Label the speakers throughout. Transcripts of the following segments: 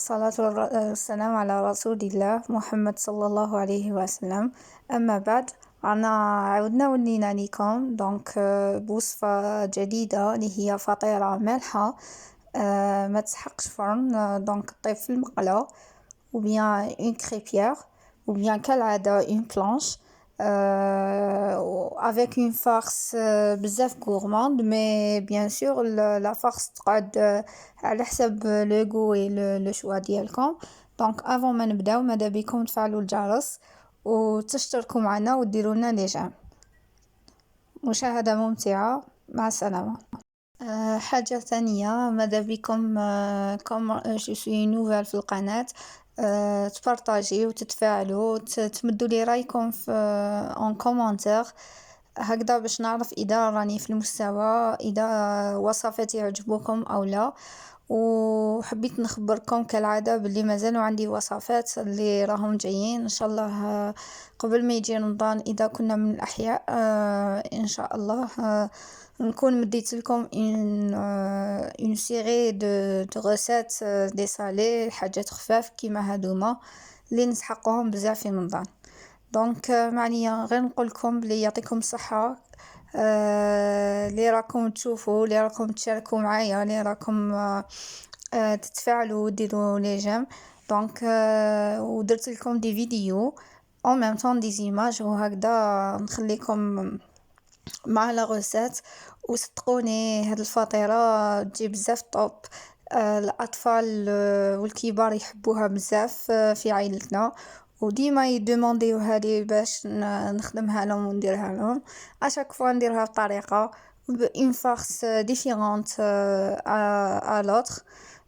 Speaker 1: الصلاة والسلام على رسول الله محمد صلى الله عليه وسلم. أما بعد، أنا عاودنا ولينا ليكم بوصفة جديدة اللي هي فطيرة مالحة. ما تسحقش فرن. طيب في المقلاة ou bien une crêpière ou bien كالعادة une planche avec une farce بزاف gourmande mais bien sûr la farce تقعد على حسب le goût et le choix ديالكم. avant ما نبداو ماذا بكم تفعلوا الجرس وتشتركوا معنا وديروا لنا لي جيم. مشاهدة ممتعة، مع السلامة. حاجة ثانية، ماذا بكم كم جو سوي نوفال في القناة تبارطاجي وتتفاعلوا تمدوا لي رايكم في اون كومونتير، هكذا باش نعرف اذا راني في المستوى، اذا وصفاتي يعجبوكم او لا. وحبيت نخبركم كالعادة باللي مازالوا عندي وصفات اللي راهم جايين ان شاء الله قبل ما يجي رمضان، اذا كنا من الاحياء ان شاء الله نكون مديت لكم une série de recettes دي سالي، حاجات خفاف كيما هادوما اللي نسحقوهم بزاف في رمضان. معنية غير نقولكم بلي يعطيكم الصحة، اللي راكم تشوفوا، اللي راكم تشاركوا معايا، اللي راكم تتفاعلوا وديروا لي جيم. ودرت لكم دي فيديو en même temps des images، وهكذا نخليكم مع لا غوسيت. وصدقوني هاد الفطيرة تجي بزاف طوب. الأطفال والكبار يحبوها بزاف في عائلتنا، وديما يدومونديوها لي باش نخدمها لهم ونديرها لهم. اشاك فوا نديرها بطريقة بإن فارس ديفيرونت à l'autre.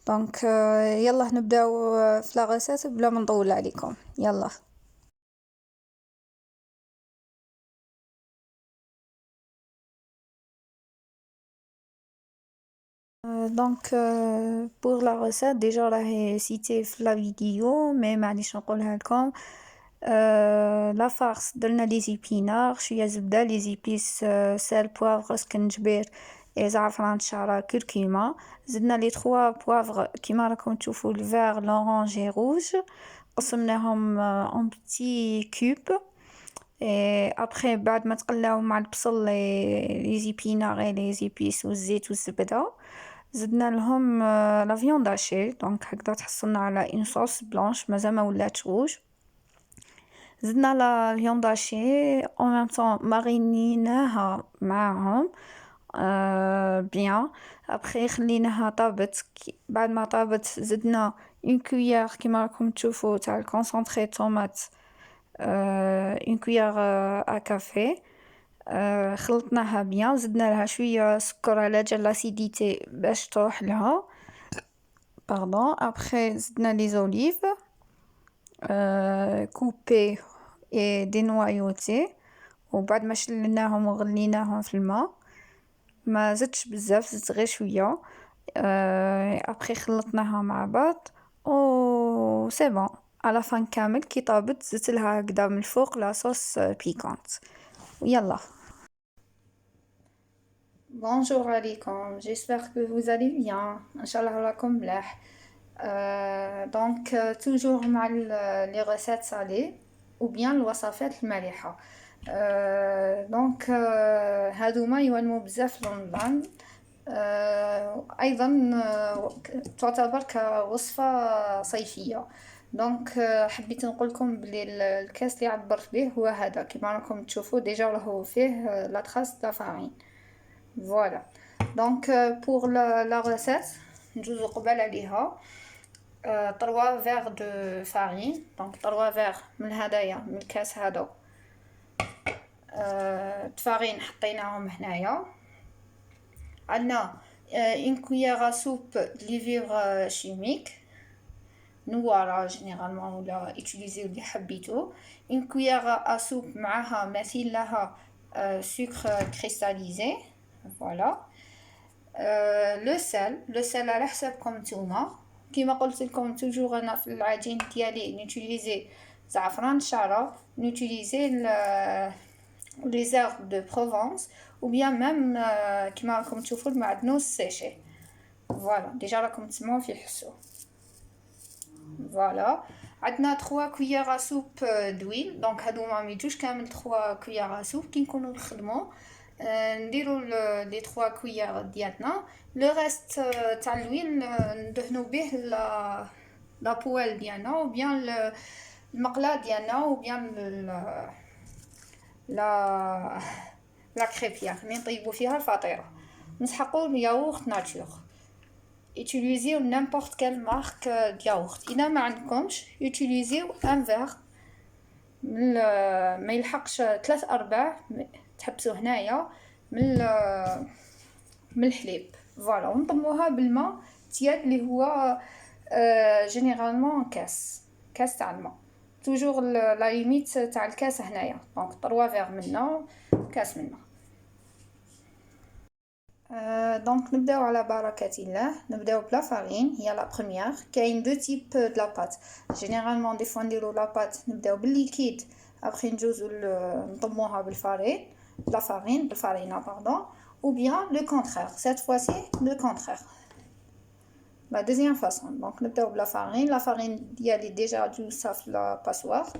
Speaker 1: يلا نبداو في لا غوسيت بلا ما نطول عليكم. يلا. pour la recette déjà راهي cité في la vidéo mais معليش نقولها لكم. لا فارس درنا لي زيبينار، شويه زبده، لي زيبيس سال، بوافغ، سكنجبير، زعفران، شعره، كركمه. زدنا لي 3 بوافغ كيما راكم تشوفوا، الفير، لورانج، روج. قسمناهم en petits cubes. après بعد ما تقلاو مع البصل لي زيبينار لي زيبيس والزيت والزبده، زدنا لهم لا فيوند هاشي. هكذا تحصلنا على اون صوص بلانش مازال ما ولاتش روج. زدنا لا فيوند هاشي اون ميم طون مارينيناها معاهم بيان. ابخي خليناها طابت. بعد ما طابت زدنا اون كويير كيما راكم تشوفوا تاع الكونسونطري طوماط، اون كويير ا كافي. خلطناها بيان، زدنا لها شويه سكر على جال لاسيديتي باش تروح لها. باردون. ابخي زدنا لي زوليف كوبي اي دي نوايوتي، وبعد ما شلناهم وغليناهم في الماء، ما زدتش بزاف، زدت غير شويه. ابخي خلطناها مع بعض و سي بون. على فان كامل كي طابت زدت لها هكذا من الفوق لا صوص بيكانت. ويلا. Bonjour عليكم، j'espère que vous allez bien. إن شاء الله راكم ملاح. toujours مع les recettes salées ou bien الوصفات المالحة. هادوما يولمو بزاف لرمضان. أيضا تعتبر كوصفة صيفية. حبيت نقولكم بلي الكاس اللي عبرت به هو هذا كيما راكم تشوفوا ديجا راهو فيه لا تراس تاع فارين. فوالا. pour la recette ندوزو قبل عليها. 3 verres de farine، 3 verres من هدايا من الكاس هذا فارين حطيناهم هنايا. عندنا une cuillère à soupe de levure chimique نوارة جينيرالمون ولا utiliser اللي حبيتو. une cuillère à soupe معها مثيل لها sucre cristallisé. فوالا. لو سال على حسابكم نتوما. كيما قلت لكم توجور انا في العجين ديالي نوتيليزي زعفران شعره، نوتيليزي لي زيرب دو بروفونس او بيان ميم كيما راكم تشوفوا المعدنوس سيشي. فوالا ديجا راكم تسمعوا في حسو. فوالا. عندنا 3 كويارة سوب دويل، دونك هادوما ميجوش كامل 3 كويارة سوب كي نكونو نخدمو. نديرو لي 3 كويار ديالنا. لو ريست تاع الويل ندهنو به لا بوال ديالنا، و بيان المقله ديالنا، و بيان لا كريبيير اللي نطيبو فيها الفطيره. نسحقو الياغورت ناتور. utiliser n'importe quelle marque de yaourt. إذا ما عندكمش utiliser un verre ما يلحقش 3/4 تحبسوه هنايا من الحليب. فوالا، ونطموها بالماء تياد اللي هو جينيرالمون كاس تاع الماء. توجور لا ليميت تاع الكاس هنايا، دونك 3 فيغ منا، كاس منا. دونك نبداو على بركة الله. نبداو بلا فارين، هي لا بروميير. كاين دو تيب دو لا بات. جينيرالمون دي فوا نديرو لا بات نبداو بالليكيد، ابري نجوزو نطموها بالفارين، لا فارين بالفارينه باردون، ou bien le contraire. Cette fois-ci, le contraire. La deuxième façon. Donc, nous avons la farine. La farine, il y a déjà du saf la passoire.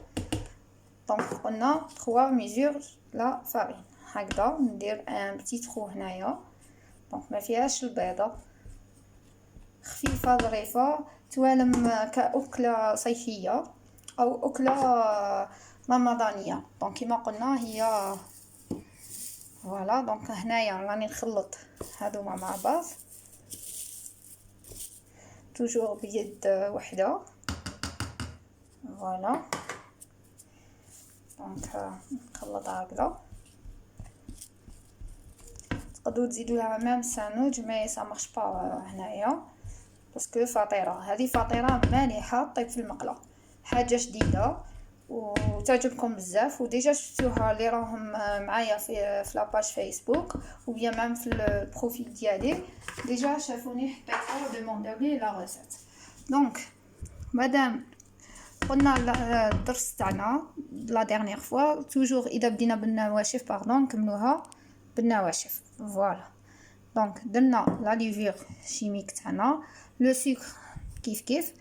Speaker 1: Donc, on a 3 mesures la farine. هكذا ندير un petit trou هنايا. Donc, ما فيهاش البيضة. خفيفة ظريفة، توالم كأكلة صيفية أو أكلة رمضانية. دونك كما قلنا هي فوالا. دونك هنايا راني نخلط هادوما مع بعض توجور بيد وحده. فوالا، دونك نخلطها هكذا. تقدروا تزيدوا لها ميم سانوج، مي سا مارش با هنايا باسكو فطيره. هذه فطيره مالحه طيب في المقله، حاجه جديده وتعجبكم بزاف. وديجا شفتوها اللي راهم معايا في لاباج فيسبوك، وبيان ميم في البروفيل ديالي ديجا شافوني حطيتها وديمونداو لي لا ريسيت. دونك مادام قلنا الدرس تاعنا لا ديرنيير فوا، توجور اذا بدينا بالنواشف باردون نكملوها بالنواشف. فوالا، دونك درنا لا ليفور شيميك تاعنا، لو سكر كيف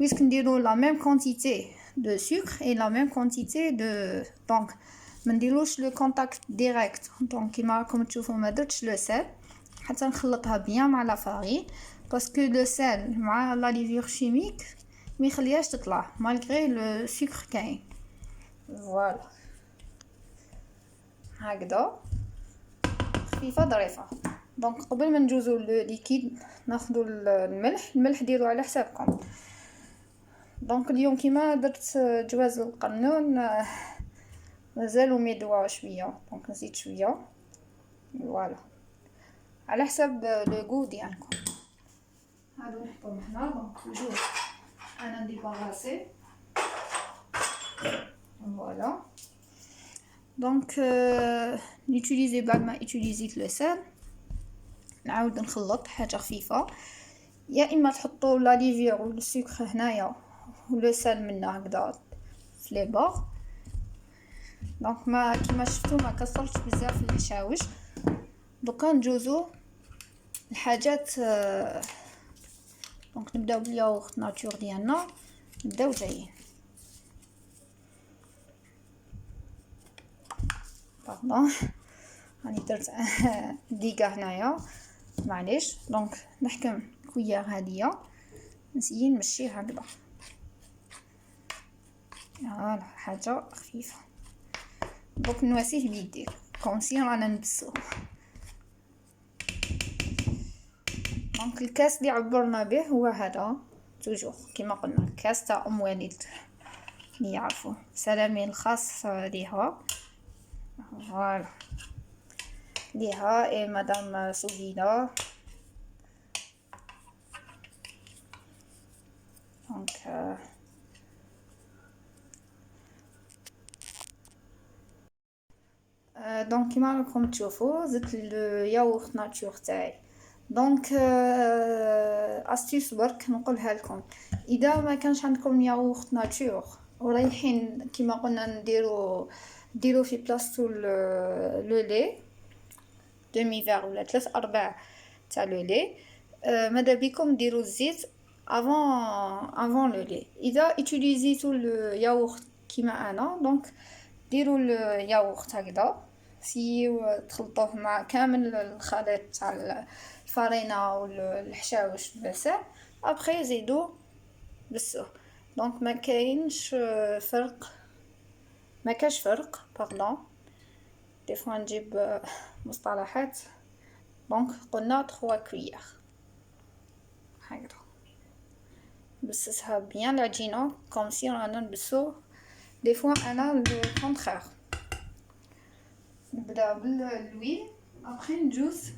Speaker 1: puisque نديرو لا ميم كونتيتي de sucre et la même quantité de donc ما نديروش لو كونتاكت ديريكت. دونك كيما راكم تشوفوا ما درتش لو سيل حتى نخلطها بيان مع لا فارين، باسكو لو سيل مع لا ليفور شيميك ما يخليهاش تطلع مالغري لو سكر كاين. فوالا هكذا خفيفه ظريفه. دونك قبل ما نجوزو ليكيد ناخذ الملح ديروا على حسابكم. دونك اليوم كيما درت جواز القانون مازالوا ميدوا شويه، دونك نزيد شويه. فوالا على حساب لو غو ديالكم. هادو نحطوهم هنا. دونك توجور انا نديباراسي. فوالا، دونك نيوتيليزي بعد ما يوتيليزيت لو سيل نعاود نخلط حاجه خفيفه. يا اما تحطوا لا ليفير ولا السكر هنايا ولو سال منا هكذا في لي بور. دونك ما كيما شفتوا ما كسرتش بزاف الحشاوش. دوكا نجوزو الحاجات. دونك نبداو بالياغورت ناتور ديالنا، نبداو جايين. باردون راني درت ديكا هنايا معليش. دونك نحكم كويار هاديه نسيي نمشي هكذا. فوالا حاجه خفيفه. دوك نواسيه بيدي كونسي رانا نبسو. دونك الكاس اللي عبرنا به هو هذا توجور كيما قلنا كاس تاع ام وليد اللي يعرفوا. سلامي الخاص ليها. فوالا ليها اي مدام سوفيدا. دونك دونك كيما راكم تشوفوا زدت الياغورت ناتور تاعي. دونك استيس برك نقولها لكم، اذا ما كانش عندكم ياغورت ناتور ورايحين كيما قلنا ديرو في بلاصتو لو لي دمي فيغ ولا 3/4 تاع لو لي، ماذا بيكم ديروا الزيت avant le lait. اذا utiliزيتو الياغورت كيما انا دونك ديروا الياغورت هكذا سيو تخلطوه مع كامل الخليط تاع الفرينه والحشاوش بالساع ابخي زيدوا بالسو دونك ما كاينش فرق ما كاش فرق باردون دي فوا نجيب مصطلحات دونك قلنا 3 كويير هكذا نبسسها بيان العجينه كوم سي رانا نبسو دي فوا انا الكونترير نبدا باللويل ابخي ندوز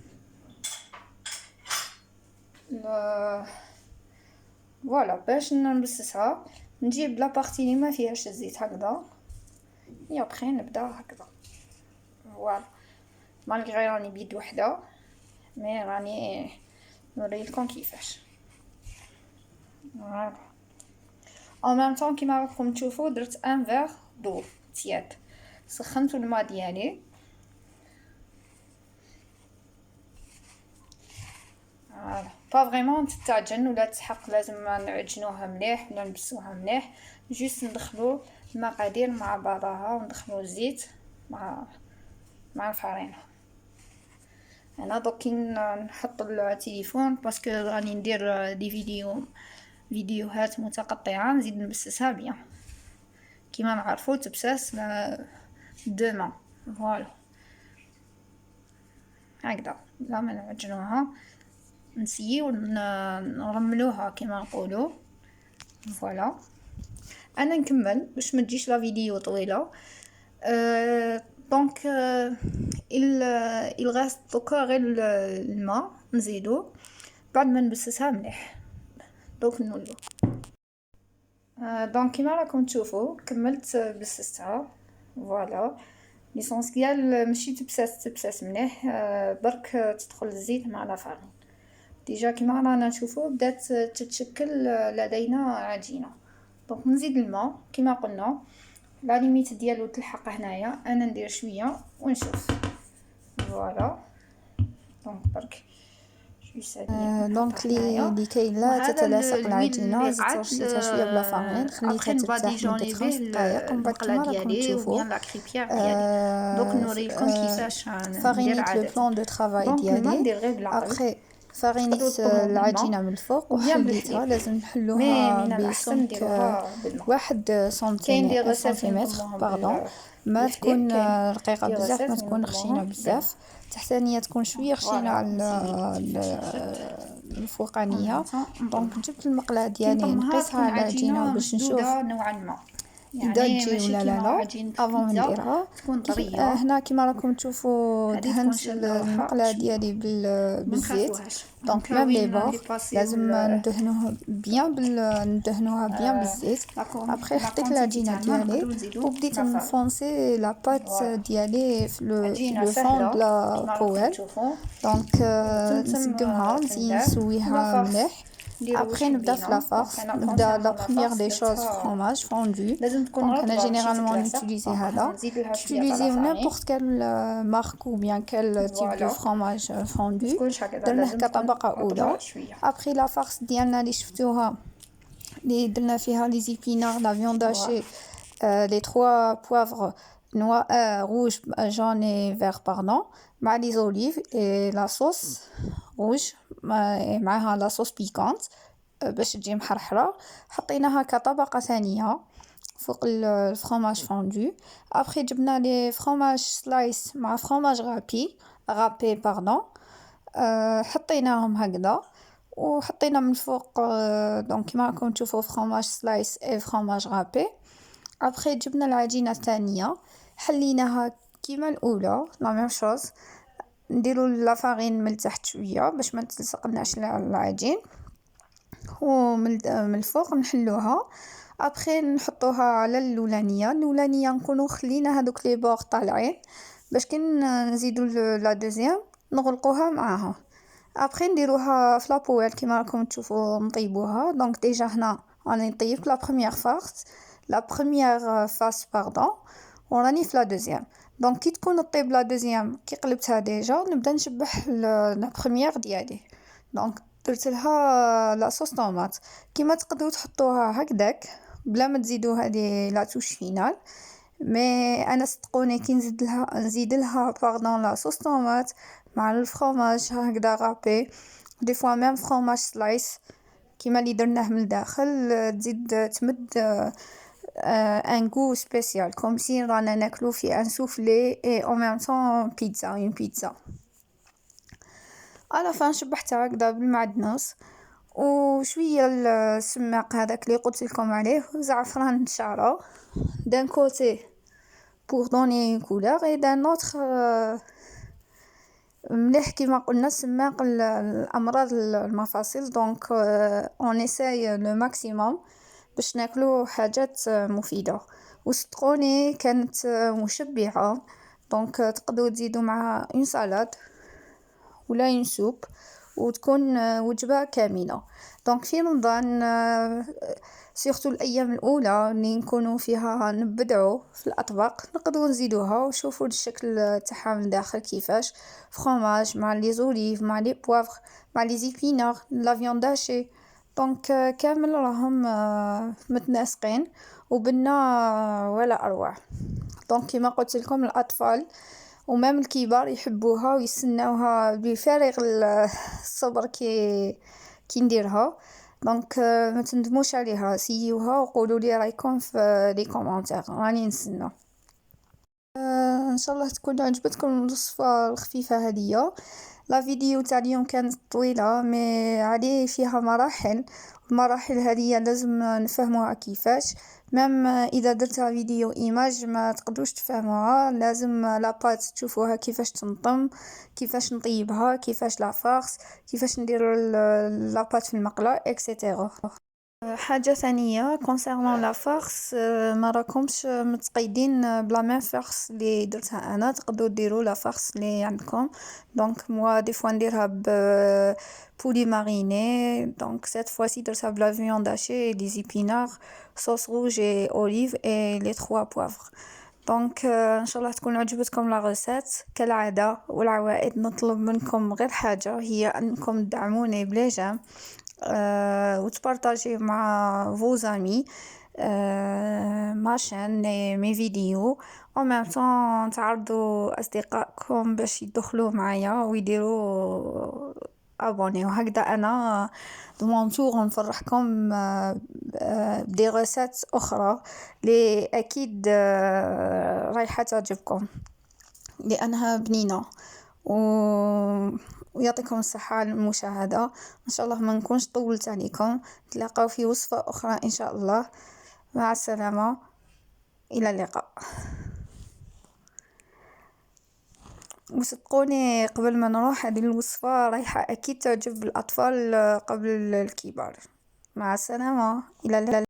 Speaker 1: فوالا باش نبسسها نجيب لا بارتي اللي ما فيهاش الزيت هكذا يا ابخي نبدا هكذا فوالا مالغري راني بيد وحده مي راني نوريلكم كيفاش فوالا en même temps كيما راكم تشوفوا درت ان فيغ دو تياد سخنت الماء ديالي با فريمون تتعجن ولا تحق لازم نعجنوها مليح ولا نبسوها مليح جوست ندخلو المقادير مع بعضها وندخلو الزيت مع الفرينه. انا دوك نحط التليفون باسكو راني ندير دي فيديوهات متقطعه نزيد نبسسها بيان كيما نعرفوا تبسس دوما فوالا هكذا لا ما نعجنوها نسيو نرملوها كما نقولوا فوالا. انا نكمل باش ما تجيش لا فيديو طويله دونك il reste دوكا غير الماء نزيدو بعد ما نبسسها مليح دوك نولو دونك كيما راكم تشوفوا كملت بسستها فوالا ليسونسيال ماشي تبسس مليح برك تدخل الزيت مع لا فارين ديجا كيما رانا نشوفوا بدات تتشكل لدينا عجينه دونك نزيد الماء كيما قلنا لا ليميت ديالو تلحق هنايا انا ندير شويه ونشوف فوالا دونك برك دونك لكي لا تتلاصق العجينه زدت شويه بلا فارين خليتها ترتاح لمده 5 دقائق ومن بعد كيما راكم تشوفوا
Speaker 2: دونك نوريكم كيفاش
Speaker 1: فارينيت لو بلان دو طرافاي ديالي ابخي فارينيت العجينه من الفوق وحليتها لازم نحلوها بسمك 1 سنتيمتر باردون ما تكون رقيقه بزاف ما تكون خشينه بزاف تحتانيه تكون شويه خشينه على الفوقانيه دونك جبت المقله ديالي نقيسها على العجينه باش نشوف
Speaker 2: نوعا ما
Speaker 1: اذا تجي ولا لا افون نديرها هنا كيما راكم تشوفوا دهنت المقله ديالي بالزيت دونك ميم لي بور لازم ندهنوها بيان بالزيت ابخي حطيت العجينه ديالي وبديت نفونسي لا بات ديالي في لو فون د لا بويل دونك نسقمها مزيان نسويها مليح après نبدا في لافارس نبدا لا بروميير دي شوز فرomage فوندو دونك انا جينيرالمون نوتيليزي هذا تيليزيو نيمبورط كال مارك او بيان كال تيب دو فرomage فوندو درناه كطبقه اولى ابري لافارس ديالنا اللي شفتوها اللي درنا فيها لي زيبينار لا فيوند هاشي لي 3 بوافر noir rouge jaune et vert pardon مع لي زوليف et la sauce rouge معها لا صوص بيكانت باش تجي محرحره حطيناها كطبقه ثانيه فوق الفرomage فوندو ابري جبنا لي فرomage سلايس مع فرomage رابي باردون حطيناهم هكذا وحطينا من فوق دونك كيما راكم تشوفوا فرomage سلايس اي فرomage رابي ابري جبنا العجينه الثانيه حليناها كيما الاولى لا ميم شوز نديروا لا فارين من التحت شويه باش ما تلصقناش العجين ومن الفوق نحلوها ابري نحطوها على الاولانيه نكونوا خلينا هذوك لي بور طالعين باش كي نزيدوا لا دوزيام نغلقوها معاها ابري نديروها في لا بويل كيما راكم تشوفوا نطيبوها دونك ديجا هنا راني طيبت لا بروميير فاس باردون وراني في لا دوزيام دونك كي تكون طيب لا دوزيام كي قلبتها ديجا نبدا نشبح لا بروميير ديالي دونك درت لها لاصوص طوماط. كيما تقدروا تحطوها هكذاك بلا ما تزيدوا هذه لا توش فينال. مي انا صدقوني كي نزيد لها باردون لاصوص طوماط مع الفرomاج هكذا غابي، دي فوا ميم فرomاج سلايس كيما اللي درناه من الداخل، تزيد تمد ان غو سبيسيال كوم سي رانا ناكلو في ان سوفلي اي او ميم طون بيتزا، اون بيتزا. على فان شبحتها هكذا بالمعدنوس وشويه السماق هذاك اللي قلت لكم عليه وزعفران شعره دان كوتي pour donner une couleur et d'un autre مليح كيما قلنا السماق الامراض المفاصل. دونك اون اساي لو ماكسيموم باش ناكلو حاجات مفيده. وصدقوني كانت مشبعه. دونك تقدروا تزيدوا معها اون سالاد ولا اون سوب وتكون وجبه كامله. دونك في رمضان سيرتو الايام الاولى اللي نكونوا فيها نبدعوا في الاطباق نقدروا نزيدوها وشوفوا الشكل تاعها من داخل كيفاش فرomاج مع لي زوليف مع لي بوافغ مع لي زيبينار لا فياند داشي. دونك كامل راهم متناسقين وبنا ولا اروع. دونك كما قلت لكم الاطفال ومام الكبار يحبوها ويستناوها بفارغ الصبر كي نديرها. دونك ما تندموش عليها، سيوها وقولوا لي رايكم في لي كومونتير، راني نستنى. ان شاء الله تكون عجبتكم الوصفه الخفيفه هذه. لا فيديو تاع اليوم كانت طويله مي عليه فيها مراحل، المراحل هذه لازم نفهموها كيفاش. مام اذا درتها فيديو ايماج ما تقدروش تفهموها، لازم لابات تشوفوها كيفاش تنطم، كيفاش نطيبها، كيفاش لا فارس، كيفاش ندير لابات في المقله اكسيتيرا. حاجه ثانيه كونسيرنون لا فارس، ما راكمش متقيدين بلا ميم فارس اللي درتها انا، تقدروا ديروا لا فارس اللي عندكم. دونك موا دي فوا نديرها ب بولي ماريني. دونك سيت فواسي درتها بلا فياند هاشي لي زيبينار صوص روج اي اوليف اي لي 3 بوافغ. دونك ان شاء الله تكون عجبتكم لا غوسيت كالعاده. والعوائد نطلب منكم غير حاجه هي انكم تدعموني بلي جيم وتبارطاجي مع فو زامي ما شان مي فيديو او ميم طون تعرضوا اصدقائكم باش يدخلوا معايا ويديروا ابوني. وهكذا انا دمون تور نفرحكم بدي غوسيت اخرى اللي اكيد رايحه تعجبكم لانها بنينه ويعطيكم الصحة على المشاهدة. إن شاء الله ما نكونش طولت عليكم. تلاقوا في وصفة أخرى إن شاء الله. مع السلامة، إلى اللقاء. وصدقوني قبل ما نروح هذه الوصفة رايحة أكيد تعجب الأطفال قبل الكبار. مع السلامة، إلى اللقاء.